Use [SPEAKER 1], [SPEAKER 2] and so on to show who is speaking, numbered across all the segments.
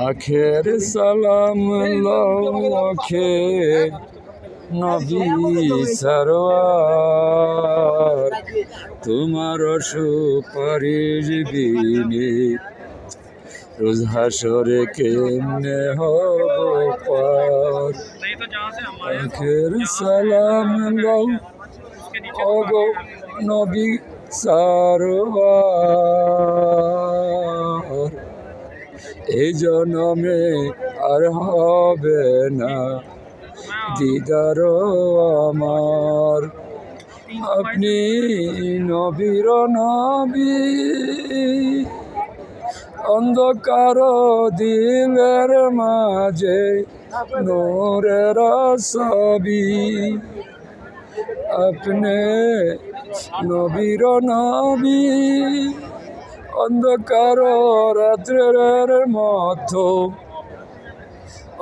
[SPEAKER 1] আখের সালাম লৌখে নবী সরওয়ার, তোমার সুপারিশ বিনে রোজ হাসরে কেমনে হব পার। আখের সালাম লও ওগো নবী সরওয়ার, এই জনমে আর হবে না দিদার আমার। আপনি নবীর নবী, অন্ধকার দিলের মাঝে নূরের ছবি। আপনি নবীর নবী, অন্ধকার রাত্রের মতো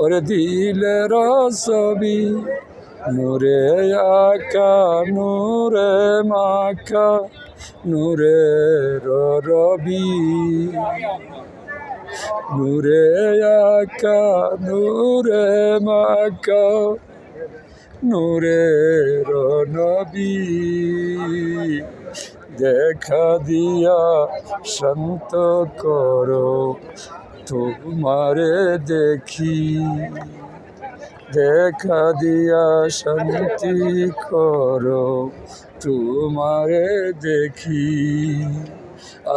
[SPEAKER 1] ওরে দিলের ছবি। নূরে আকা নূরে মাখা নূরে রবি, নূরে আকা নূরে মাখা নূরে নবী। দেখা দিয়া শান্ত করো তোমারে দেখি, দেখা দিয়া শান্তি করো তোমারে দেখি।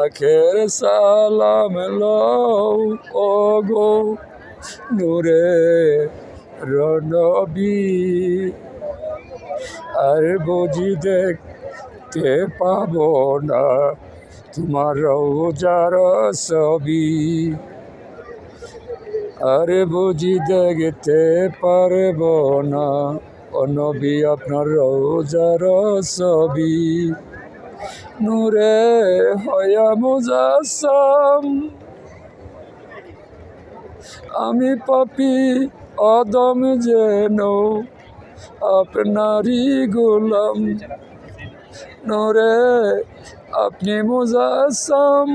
[SPEAKER 1] আখের সালাম লও ওগো নূরে নবী, আর বুঝি দেখতে পাবো না তোমার রওজার ছবি। আরে বুঝি দেখতে পারব না ও নবী আপনার রওজার ছবি। নূরে হয়া মুজাসসাম, আমি পাপী অদম যেন আপনারই গোলাম। নূরে আপনি মুজাসসাম,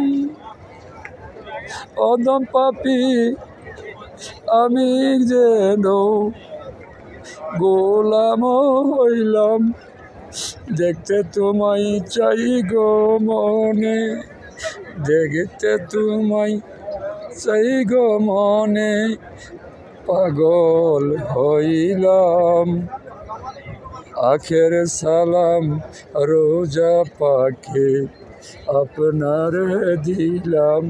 [SPEAKER 1] অদম পাপী আমি যেন গোলাম হইলাম। দেখতে তোমায় চাই গো মনে, দেখতে তোমায় চাই গো মনে, পাগল হইলাম। আখের সালাম রোজা পাকে আপনার দিলাম।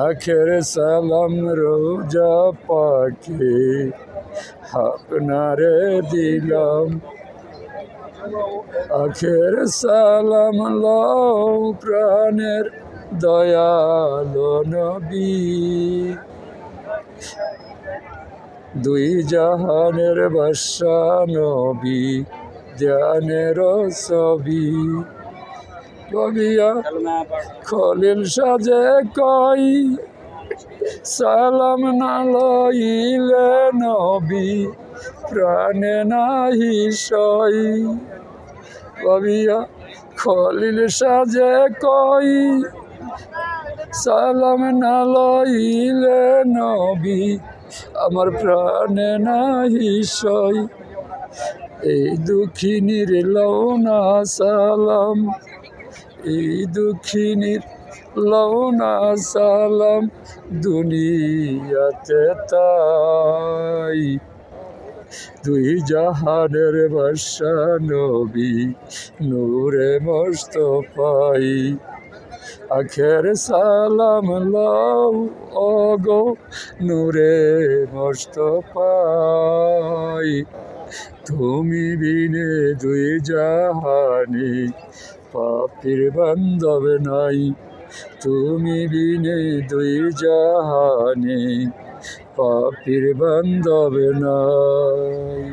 [SPEAKER 1] আখের সালাম রোজা পাকে আপনারে দিলাম। আখের সালাম লও প্রাণের দয়ালো নবী, দুই জাহানের বাদশা নবী ধ্যানের ছবি। কবিয়া খলিল সাজে কই সালাম না লইলে নবী প্রাণে নাহি সই। কবিয়া খলিল সাজে কই সালাম না লইলে নবী আমার প্রাণে নাহি সই। এই দুঃখিনীর লও না সালাম, এই দুঃখিনীর লও না সালাম দুনিয়াতে তাই। দুই জাহানের বাদশা নবী নূরে মুস্তাফাই। আখের সালাম লও ওগো নূরে মুস্তাফাই, তুমি বিনে দুই জাহানে পাপীর বান্ধব নাই। তুমি বিনে দুই জাহানে পাপীর বান্ধব নাই।